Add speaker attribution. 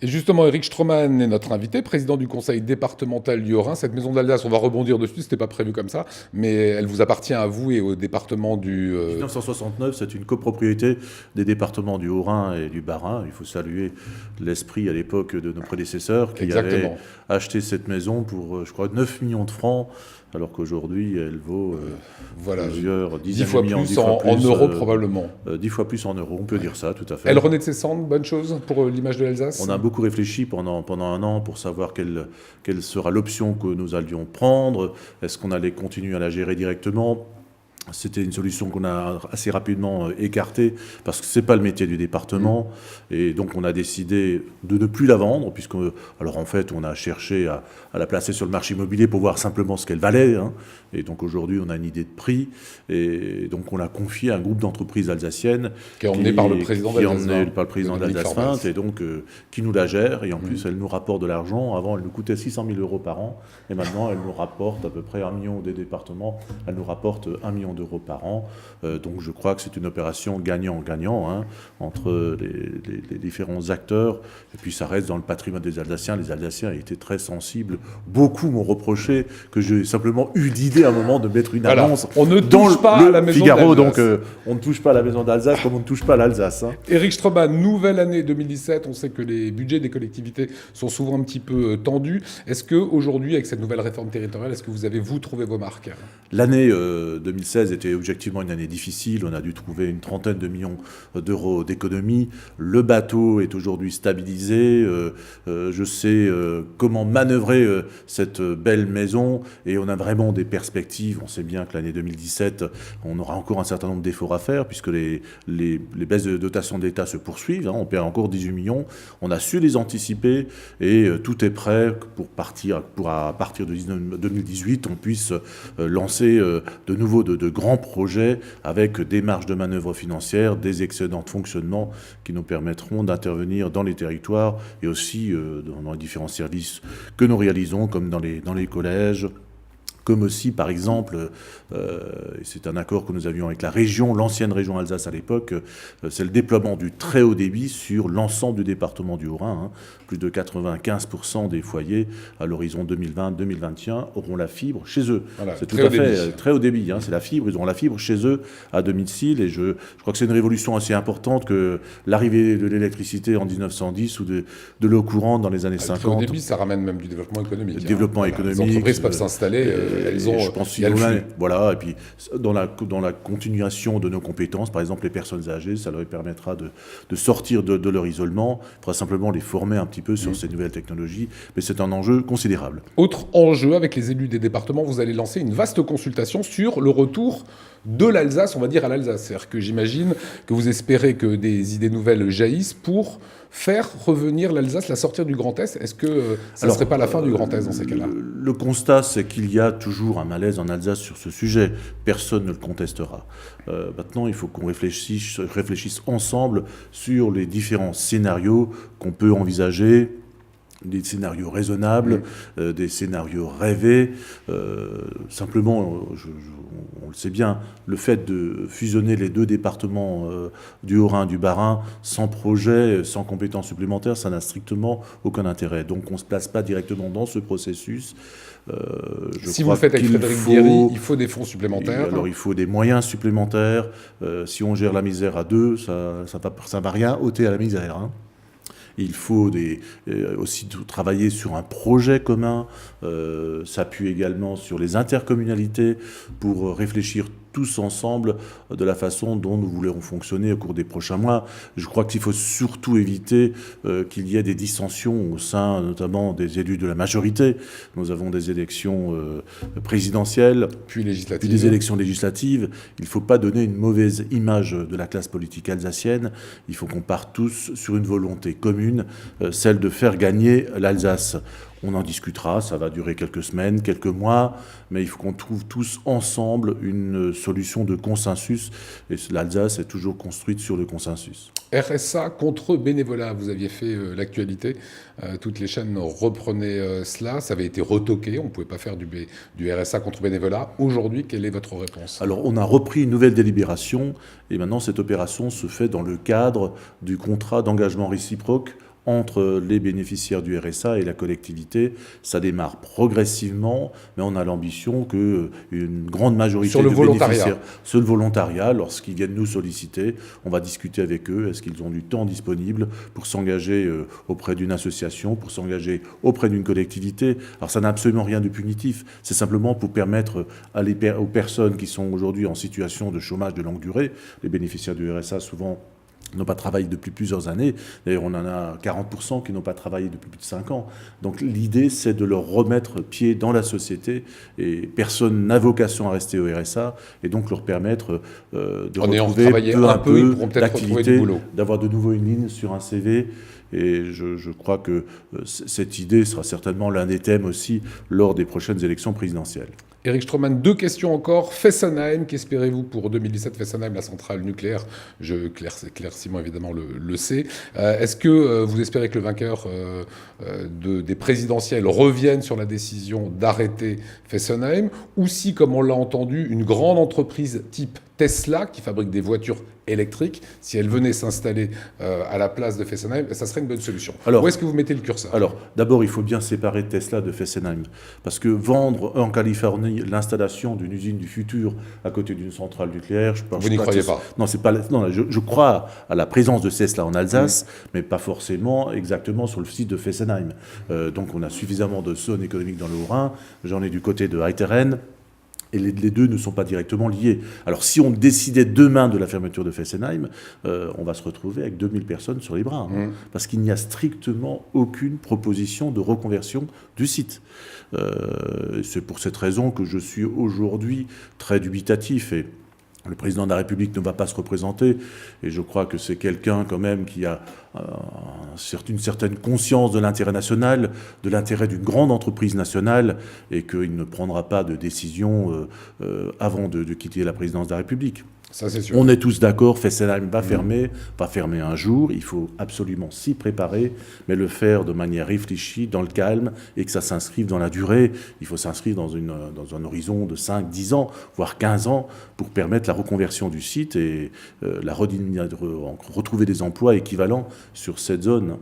Speaker 1: Et justement, Éric Stroman est notre invité, président du conseil départemental du Haut-Rhin. Cette maison d'Alsace, on va rebondir dessus, c'était pas prévu comme ça, mais elle vous appartient à vous et au département du...
Speaker 2: 1969, c'est une copropriété des départements du Haut-Rhin et du Bas-Rhin. Il faut saluer l'esprit à l'époque de nos prédécesseurs qui avaient acheté cette maison pour, je crois, 9 millions de francs, alors qu'aujourd'hui, elle vaut plusieurs dizaines de millions.
Speaker 1: 10 fois plus en euros probablement.
Speaker 2: 10 fois plus en euros, on peut dire ça, tout à fait.
Speaker 1: Elle renaît de ses cendres, bonne chose pour l'image de l'Alsace.
Speaker 2: On a beaucoup réfléchi pendant un an pour savoir quelle sera l'option que nous allions prendre. Est-ce qu'on allait continuer à la gérer directement ? C'était une solution qu'on a assez rapidement écartée parce que ce n'est pas le métier du département. Et donc on a décidé de ne plus la vendre puisque, alors en fait, on a cherché à la placer sur le marché immobilier pour voir simplement ce qu'elle valait. Et donc aujourd'hui, on a une idée de prix. Et donc on l'a confiée à un groupe d'entreprises alsaciennes
Speaker 1: qui est emmené par le président
Speaker 2: d'Alsace et donc qui nous la gère. Et en plus, elle nous rapporte de l'argent. Avant, elle nous coûtait 600 000 euros par an. Et maintenant, elle nous rapporte à peu près 1 million des départements. Elle nous rapporte 1 million d'euros par an. Donc je crois que c'est une opération gagnant-gagnant entre les différents acteurs. Et puis ça reste dans le patrimoine des Alsaciens. Les Alsaciens étaient très sensibles. Beaucoup m'ont reproché que j'ai simplement eu l'idée à un moment de mettre une annonce
Speaker 1: on ne touche pas à la maison
Speaker 2: Figaro.
Speaker 1: d'Alsace.
Speaker 2: Donc on ne touche pas à la maison d'Alsace comme on ne touche pas à l'Alsace.
Speaker 1: Éric Stroman, nouvelle année 2017. On sait que les budgets des collectivités sont souvent un petit peu tendus. Est-ce qu'aujourd'hui, avec cette nouvelle réforme territoriale, est-ce que vous avez, vous, trouvé vos marques ?
Speaker 2: L'année 2016 était objectivement une année difficile. On a dû trouver une trentaine de millions d'euros d'économies. Le bateau est aujourd'hui stabilisé. Je sais comment manœuvrer cette belle maison et on a vraiment des perspectives. On sait bien que l'année 2017, on aura encore un certain nombre d'efforts à faire puisque les baisses de dotation d'État se poursuivent. On perd encore 18 millions. On a su les anticiper et tout est prêt pour à partir de 2018, on puisse lancer de nouveau de grands projets avec des marges de manœuvre financières, des excédents de fonctionnement qui nous permettront d'intervenir dans les territoires et aussi dans les différents services que nous réalisons, comme dans les collèges, comme aussi, par exemple, et c'est un accord que nous avions avec la région, l'ancienne région Alsace à l'époque, c'est le déploiement du très haut débit sur l'ensemble du département du Haut-Rhin. Plus de 95% des foyers à l'horizon 2020-2021 auront la fibre chez eux.
Speaker 1: Voilà,
Speaker 2: c'est tout à fait très haut débit. C'est la fibre, ils auront la fibre chez eux à domicile. Et je crois que c'est une révolution assez importante que l'arrivée de l'électricité en 1910 ou de l'eau courante dans les années 50. Le très
Speaker 1: haut débit, ça ramène même du développement économique.
Speaker 2: Développement économique.
Speaker 1: Les entreprises peuvent s'installer.
Speaker 2: Je pense voilà, et puis dans la continuation de nos compétences, par exemple les personnes âgées, ça leur permettra de sortir de leur isolement. Il faudra simplement les former un petit peu sur ces nouvelles technologies, mais c'est un enjeu considérable.
Speaker 1: Autre enjeu, avec les élus des départements, vous allez lancer une vaste consultation sur le retour de l'Alsace, on va dire, à l'Alsace. C'est-à-dire que j'imagine que vous espérez que des idées nouvelles jaillissent pour faire revenir l'Alsace, la sortir du Grand Est. Est-ce que ça ne serait pas la fin du Grand Est dans ces cas-là ?
Speaker 2: Le constat, c'est qu'il y a toujours un malaise en Alsace sur ce sujet. Personne ne le contestera. Maintenant, il faut qu'on réfléchisse ensemble sur les différents scénarios qu'on peut envisager. Des scénarios raisonnables, des scénarios rêvés. Simplement, on le sait bien, le fait de fusionner les deux départements du Haut-Rhin, du Bas-Rhin, sans projet, sans compétences supplémentaires, ça n'a strictement aucun intérêt. Donc on ne se place pas directement dans ce processus.
Speaker 1: Si vous le faites avec Frédéric Bierry, il faut des fonds supplémentaires.
Speaker 2: Alors il faut des moyens supplémentaires. Si on gère la misère à deux, ça va rien ôter à la misère. Il faut aussi travailler sur un projet commun, s'appuyer également sur les intercommunalités pour réfléchir tous ensemble de la façon dont nous voulons fonctionner au cours des prochains mois. Je crois qu'il faut surtout éviter qu'il y ait des dissensions au sein notamment des élus de la majorité. Nous avons des élections présidentielles, puis des élections législatives. Il ne faut pas donner une mauvaise image de la classe politique alsacienne. Il faut qu'on parte tous sur une volonté commune, celle de faire gagner l'Alsace. On en discutera, ça va durer quelques semaines, quelques mois, mais il faut qu'on trouve tous ensemble une solution de consensus. Et l'Alsace est toujours construite sur le consensus.
Speaker 1: RSA contre bénévolat, vous aviez fait l'actualité. Toutes les chaînes reprenaient cela. Ça avait été retoqué. On ne pouvait pas faire du RSA contre bénévolat. Aujourd'hui, quelle est votre réponse ?
Speaker 2: Alors, on a repris une nouvelle délibération. Et maintenant, cette opération se fait dans le cadre du contrat d'engagement réciproque entre les bénéficiaires du RSA et la collectivité. Ça démarre progressivement, mais on a l'ambition qu'une grande majorité
Speaker 1: sur le
Speaker 2: de
Speaker 1: volontariat.
Speaker 2: bénéficiaires, sur le volontariat, lorsqu'ils viennent nous solliciter, on va discuter avec eux. Est-ce qu'ils ont du temps disponible pour s'engager auprès d'une association, pour s'engager auprès d'une collectivité? Alors ça n'a absolument rien de punitif, c'est simplement pour permettre aux personnes qui sont aujourd'hui en situation de chômage de longue durée, les bénéficiaires du RSA souvent n'ont pas travaillé depuis plusieurs années. D'ailleurs, on en a 40% qui n'ont pas travaillé depuis plus de 5 ans. Donc l'idée, c'est de leur remettre pied dans la société, et personne n'a vocation à rester au RSA, et donc leur permettre de retrouver peu à peu d'activité, d'avoir de nouveau une ligne sur un CV. Et je crois que cette idée sera certainement l'un des thèmes aussi lors des prochaines élections présidentielles.
Speaker 1: Éric Stroman, 2 questions encore. Fessenheim, qu'espérez-vous pour 2017? Fessenheim, la centrale nucléaire, Claire Simon évidemment le sait. Est-ce que vous espérez que le vainqueur des présidentielles revienne sur la décision d'arrêter Fessenheim, ou si, comme on l'a entendu, une grande entreprise type Tesla, qui fabrique des voitures électriques, si elle venait s'installer à la place de Fessenheim, ça serait une bonne solution. Où est-ce que vous mettez le curseur?
Speaker 2: Alors, d'abord, il faut bien séparer Tesla de Fessenheim. Parce que vendre en Californie l'installation d'une usine du futur à côté d'une centrale nucléaire, je pense.
Speaker 1: Vous n'y croyez pas?
Speaker 2: Non, c'est pas. Non, je crois à la présence de Tesla en Alsace, mais pas forcément exactement sur le site de Fessenheim. Donc, on a suffisamment de zones économiques dans le Haut-Rhin. J'en ai du côté de Heiteren. Et les deux ne sont pas directement liés. Alors, si on décidait demain de la fermeture de Fessenheim, on va se retrouver avec 2000 personnes sur les bras. Parce qu'il n'y a strictement aucune proposition de reconversion du site. C'est pour cette raison que je suis aujourd'hui très dubitatif. Et le président de la République ne va pas se représenter. Et je crois que c'est quelqu'un quand même qui a une certaine conscience de l'intérêt national, de l'intérêt d'une grande entreprise nationale, et qu'il ne prendra pas de décision avant de quitter la présidence de la République.
Speaker 1: Ça, c'est sûr.
Speaker 2: On est tous d'accord, Fessenheim va fermer un jour, il faut absolument s'y préparer, mais le faire de manière réfléchie, dans le calme, et que ça s'inscrive dans la durée. Il faut s'inscrire dans un horizon de 5, 10 ans, voire 15 ans, pour permettre la reconversion du site et retrouver des emplois équivalents sur cette zone.